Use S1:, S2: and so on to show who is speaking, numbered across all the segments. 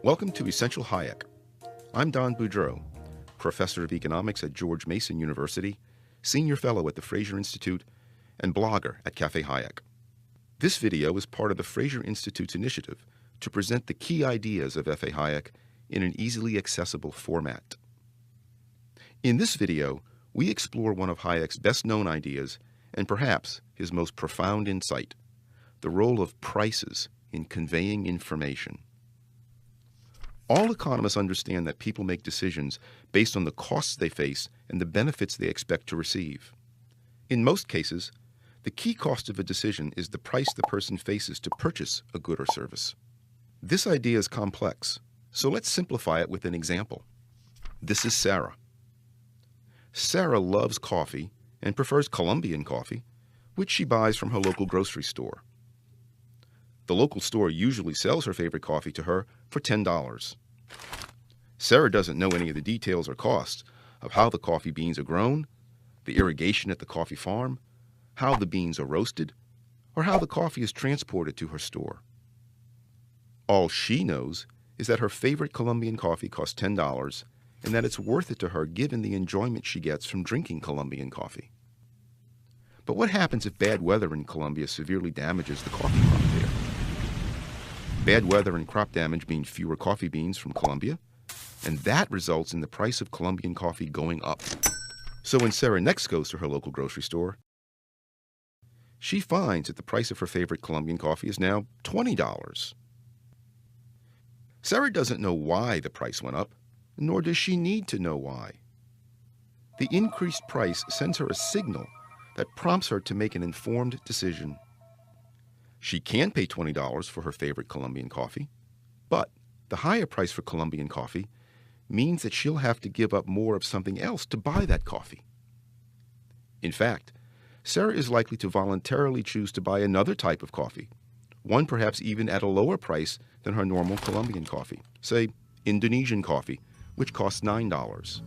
S1: Welcome to Essential Hayek. I'm Don Boudreau, professor of economics at George Mason University, senior fellow at the Fraser Institute, and blogger at Cafe Hayek. This video is part of the Fraser Institute's initiative to present the key ideas of F.A. Hayek in an easily accessible format. In this video, we explore one of Hayek's best-known ideas and perhaps his most profound insight, the role of prices in conveying information. All economists understand that people make decisions based on the costs they face and the benefits they expect to receive. In most cases, the key cost of a decision is the price the person faces to purchase a good or service. This idea is complex, so let's simplify it with an example. This is Sarah. Sarah loves coffee and prefers Colombian coffee, which she buys from her local grocery store. The local store usually sells her favorite coffee to her for $10. Sarah doesn't know any of the details or costs of how the coffee beans are grown, the irrigation at the coffee farm, how the beans are roasted, or how the coffee is transported to her store. All she knows is that her favorite Colombian coffee costs $10 and that it's worth it to her given the enjoyment she gets from drinking Colombian coffee. But what happens if bad weather in Colombia severely damages the coffee crop there? Bad weather and crop damage mean fewer coffee beans from Colombia, and that results in the price of Colombian coffee going up. So when Sarah next goes to her local grocery store, she finds that the price of her favorite Colombian coffee is now $20. Sarah doesn't know why the price went up, nor does she need to know why. The increased price sends her a signal that prompts her to make an informed decision. She can pay $20 for her favorite Colombian coffee, but the higher price for Colombian coffee means that she'll have to give up more of something else to buy that coffee. In fact, Sarah is likely to voluntarily choose to buy another type of coffee, one perhaps even at a lower price than her normal Colombian coffee, say Indonesian coffee, which costs $9.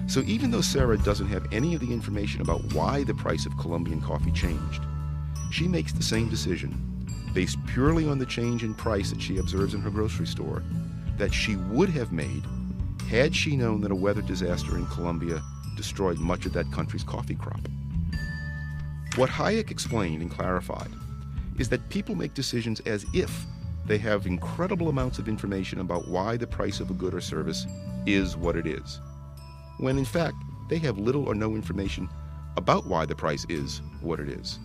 S1: So even though Sarah doesn't have any of the information about why the price of Colombian coffee changed, she makes the same decision, based purely on the change in price that she observes in her grocery store, that she would have made had she known that a weather disaster in Colombia destroyed much of that country's coffee crop. What Hayek explained and clarified is that people make decisions as if they have incredible amounts of information about why the price of a good or service is what it is, when in fact they have little or no information about why the price is what it is.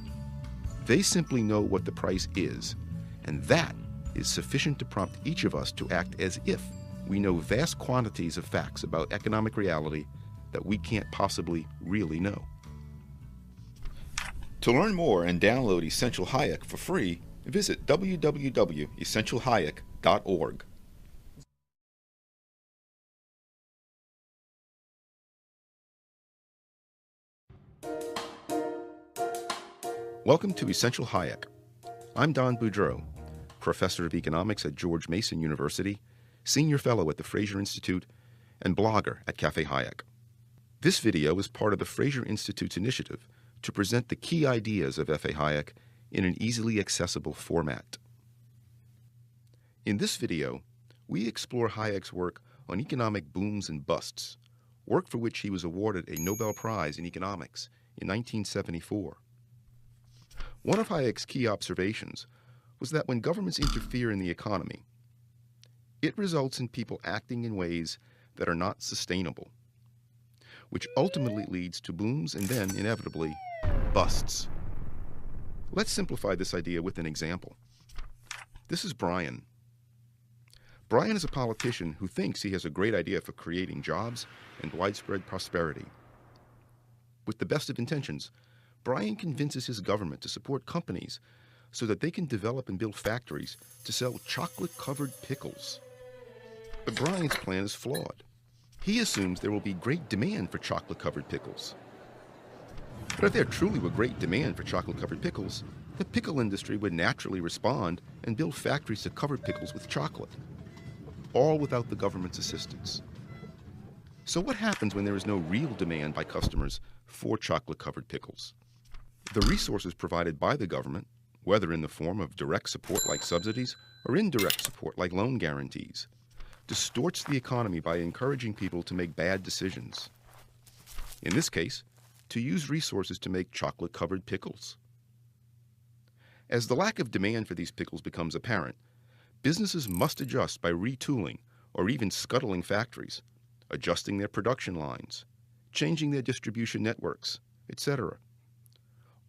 S1: They simply know what the price is, and that is sufficient to prompt each of us to act as if we know vast quantities of facts about economic reality that we can't possibly really know. To learn more and download Essential Hayek for free, visit www.essentialhayek.org. Welcome to Essential Hayek. I'm Don Boudreau, professor of economics at George Mason University, senior fellow at the Fraser Institute, and blogger at Cafe Hayek. This video is part of the Fraser Institute's initiative to present the key ideas of F.A. Hayek in an easily accessible format. In this video, we explore Hayek's work on economic booms and busts, work for which he was awarded a Nobel Prize in economics in 1974. One of Hayek's key observations was that when governments interfere in the economy, it results in people acting in ways that are not sustainable, which ultimately leads to booms and then, inevitably, busts. Let's simplify this idea with an example. This is Brian. Brian is a politician who thinks he has a great idea for creating jobs and widespread prosperity. With the best of intentions, Brian convinces his government to support companies so that they can develop and build factories to sell chocolate-covered pickles. But Brian's plan is flawed. He assumes there will be great demand for chocolate-covered pickles. But if there truly were great demand for chocolate-covered pickles, the pickle industry would naturally respond and build factories to cover pickles with chocolate, all without the government's assistance. So what happens when there is no real demand by customers for chocolate-covered pickles? The resources provided by the government, whether in the form of direct support like subsidies or indirect support like loan guarantees, distorts the economy by encouraging people to make bad decisions. In this case, to use resources to make chocolate-covered pickles. As the lack of demand for these pickles becomes apparent, businesses must adjust by retooling or even scuttling factories, adjusting their production lines, changing their distribution networks, etc.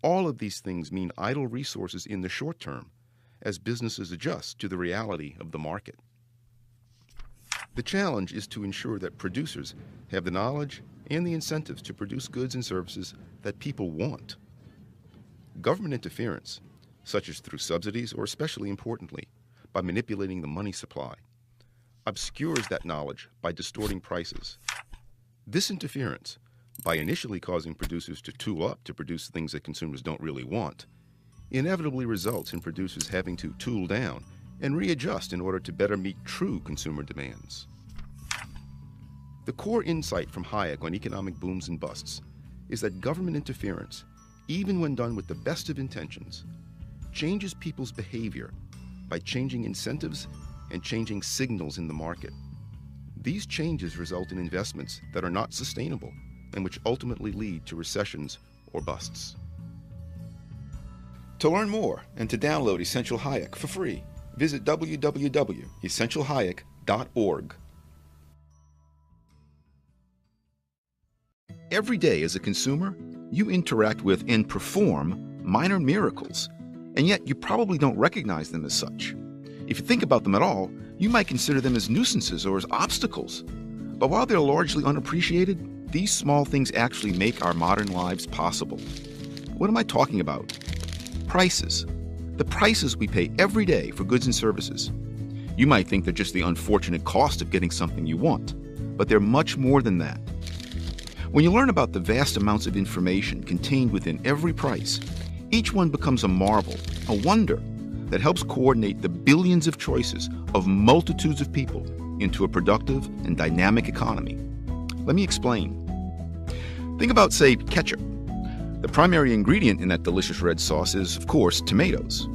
S1: All of these things mean idle resources in the short term as businesses adjust to the reality of the market. The challenge is to ensure that producers have the knowledge and the incentives to produce goods and services that people want. Government interference, such as through subsidies or, especially importantly, by manipulating the money supply, obscures that knowledge by distorting prices. This interference, by initially causing producers to tool up to produce things that consumers don't really want, inevitably results in producers having to tool down and readjust in order to better meet true consumer demands. The core insight from Hayek on economic booms and busts is that government interference, even when done with the best of intentions, changes people's behavior by changing incentives and changing signals in the market. These changes result in investments that are not sustainable and which ultimately lead to recessions or busts. To learn more and to download Essential Hayek for free, visit www.essentialhayek.org. Every day as a consumer, you interact with and perform minor miracles, and yet you probably don't recognize them as such. If you think about them at all, you might consider them as nuisances or as obstacles. But while they're largely unappreciated, these small things actually make our modern lives possible. What am I talking about? Prices. The prices we pay every day for goods and services. You might think they're just the unfortunate cost of getting something you want, but they're much more than that. When you learn about the vast amounts of information contained within every price, each one becomes a marvel, a wonder that helps coordinate the billions of choices of multitudes of people into a productive and dynamic economy. Let me explain. Think about, say, ketchup. The primary ingredient in that delicious red sauce is, of course, tomatoes.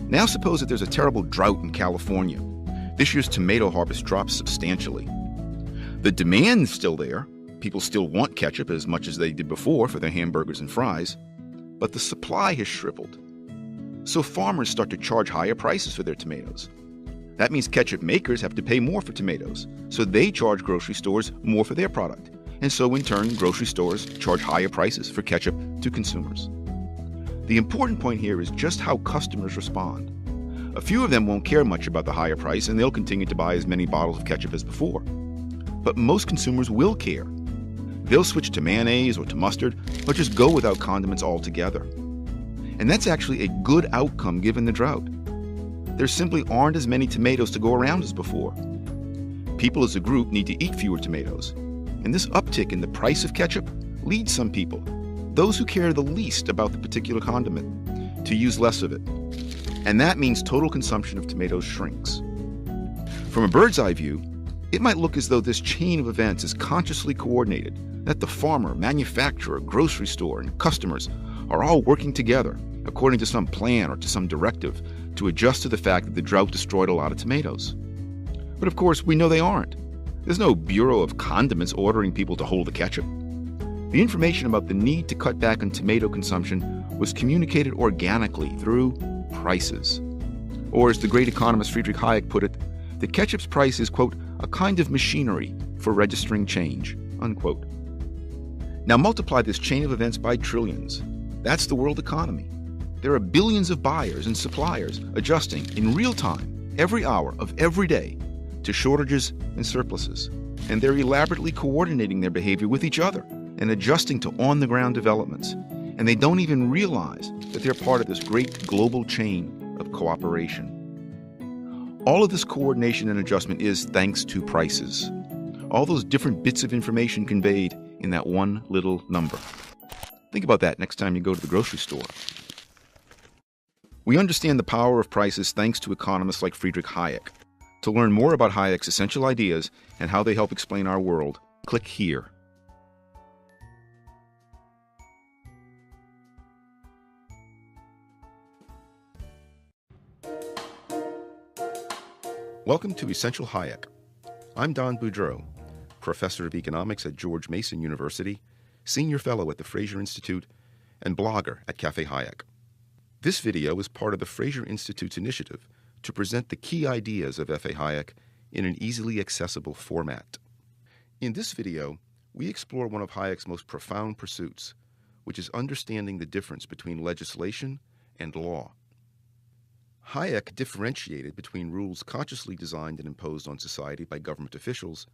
S1: Now suppose that there's a terrible drought in California. This year's tomato harvest drops substantially. The demand's still there. People still want ketchup as much as they did before for their hamburgers and fries, but the supply has shriveled. So farmers start to charge higher prices for their tomatoes. That means ketchup makers have to pay more for tomatoes, so they charge grocery stores more for their product. And so in turn, grocery stores charge higher prices for ketchup to consumers. The important point here is just how customers respond. A few of them won't care much about the higher price and they'll continue to buy as many bottles of ketchup as before. But most consumers will care. They'll switch to mayonnaise or to mustard, or just go without condiments altogether. And that's actually a good outcome given the drought. There simply aren't as many tomatoes to go around as before. People as a group need to eat fewer tomatoes. And this uptick in the price of ketchup leads some people, those who care the least about the particular condiment, to use less of it. And that means total consumption of tomatoes shrinks. From a bird's eye view, it might look as though this chain of events is consciously coordinated, that the farmer, manufacturer, grocery store, and customers are all working together according to some plan or to some directive to adjust to the fact that the drought destroyed a lot of tomatoes. But of course, we know they aren't. There's no Bureau of Condiments ordering people to hold the ketchup. The information about the need to cut back on tomato consumption was communicated organically through prices. Or as the great economist Friedrich Hayek put it, the ketchup's price is, quote, a kind of machinery for registering change, unquote. Now multiply this chain of events by trillions. That's the world economy. There are billions of buyers and suppliers adjusting in real time, every hour of every day, to shortages and surpluses. And they're elaborately coordinating their behavior with each other and adjusting to on-the-ground developments. And they don't even realize that they're part of this great global chain of cooperation. All of this coordination and adjustment is thanks to prices. All those different bits of information conveyed in that one little number. Think about that next time you go to the grocery store. We understand the power of prices thanks to economists like Friedrich Hayek. To learn more about Hayek's essential ideas and how they help explain our world, click here. Welcome to Essential Hayek. I'm Don Boudreau, professor of economics at George Mason University, senior fellow at the Fraser Institute, and blogger at Café Hayek. This video is part of the Fraser Institute's initiative to present the key ideas of F.A. Hayek in an easily accessible format. In this video, we explore one of Hayek's most profound pursuits, which is understanding the difference between legislation and law. Hayek differentiated between rules consciously designed and imposed on society by government officials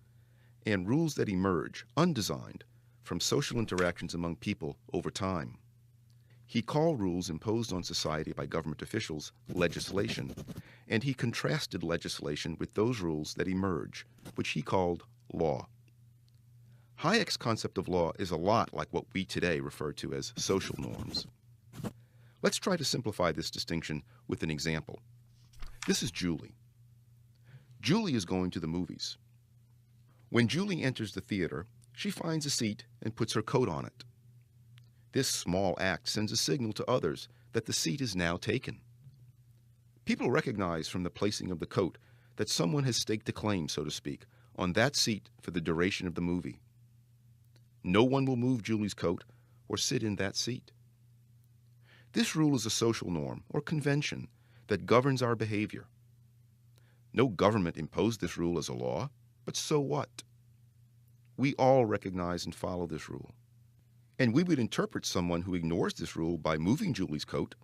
S1: and rules that emerge, undesigned, from social interactions among people over time. He called rules imposed on society by government officials legislation, and he contrasted legislation with those rules that emerge, which he called law. Hayek's concept of law is a lot like what we today refer to as social norms. Let's try to simplify this distinction with an example. This is Julie. Julie is going to the movies. When Julie enters the theater, she finds a seat and puts her coat on it. This small act sends a signal to others that the seat is now taken. People recognize from the placing of the coat that someone has staked a claim, so to speak, on that seat for the duration of the movie. No one will move Julie's coat or sit in that seat. This rule is a social norm or convention that governs our behavior. No government imposed this rule as a law, but so what? We all recognize and follow this rule. And we would interpret someone who ignores this rule by moving Julie's coat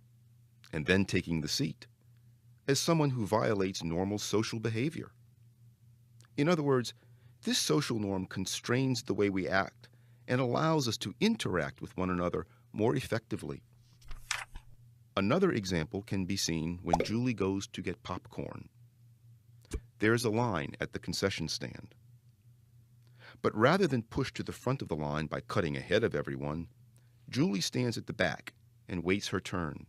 S1: and then taking the seat as someone who violates normal social behavior. In other words, this social norm constrains the way we act and allows us to interact with one another more effectively. Another example can be seen when Julie goes to get popcorn. There's a line at the concession stand. But rather than push to the front of the line by cutting ahead of everyone, Julie stands at the back and waits her turn.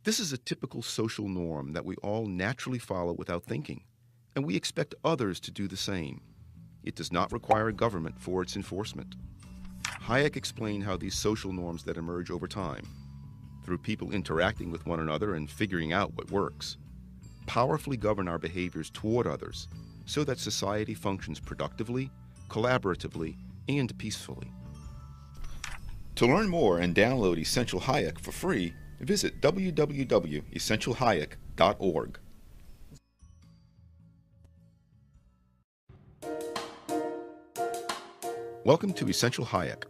S1: This is a typical social norm that we all naturally follow without thinking, and we expect others to do the same. It does not require a government for its enforcement. Hayek explained how these social norms that emerge over time, through people interacting with one another and figuring out what works, powerfully govern our behaviors toward others so that society functions productively, collaboratively, and peacefully. To learn more and download Essential Hayek for free, visit www.essentialhayek.org. Welcome to Essential Hayek.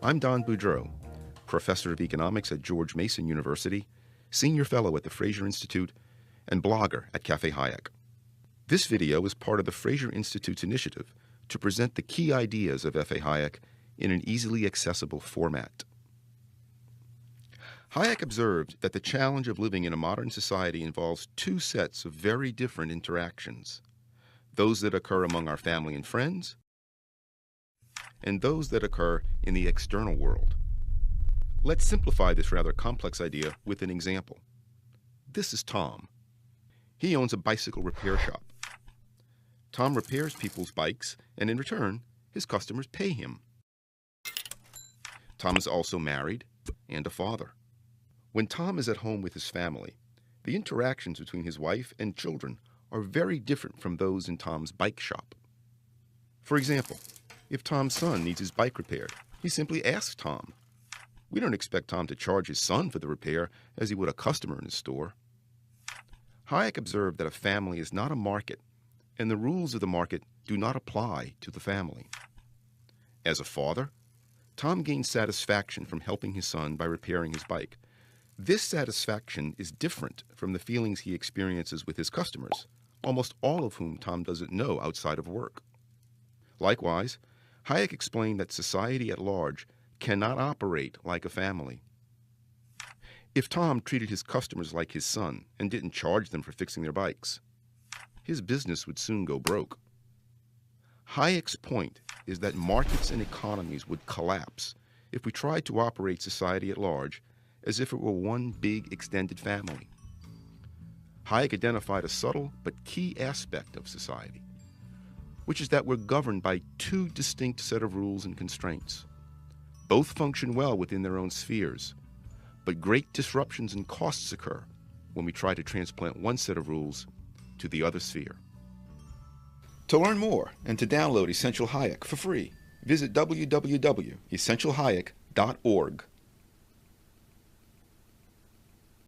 S1: I'm Don Boudreau, professor of economics at George Mason University, senior fellow at the Fraser Institute, and blogger at Café Hayek. This video is part of the Fraser Institute's initiative to present the key ideas of F.A. Hayek in an easily accessible format. Hayek observed that the challenge of living in a modern society involves two sets of very different interactions: those that occur among our family and friends, and those that occur in the external world. Let's simplify this rather complex idea with an example. This is Tom. He owns a bicycle repair shop. Tom repairs people's bikes, and in return, his customers pay him. Tom is also married and a father. When Tom is at home with his family, the interactions between his wife and children are very different from those in Tom's bike shop. For example, if Tom's son needs his bike repaired, he simply asks Tom. We don't expect Tom to charge his son for the repair as he would a customer in his store. Hayek observed that a family is not a market, and the rules of the market do not apply to the family. As a father, Tom gains satisfaction from helping his son by repairing his bike. This satisfaction is different from the feelings he experiences with his customers, almost all of whom Tom doesn't know outside of work. Likewise, Hayek explained that society at large cannot operate like a family. If Tom treated his customers like his son and didn't charge them for fixing their bikes, his business would soon go broke. Hayek's point is that markets and economies would collapse if we tried to operate society at large as if it were one big extended family. Hayek identified a subtle but key aspect of society, which is that we're governed by two distinct set of rules and constraints. Both function well within their own spheres, but great disruptions and costs occur when we try to transplant one set of rules to the other sphere. To learn more and to download Essential Hayek for free, visit www.essentialhayek.org.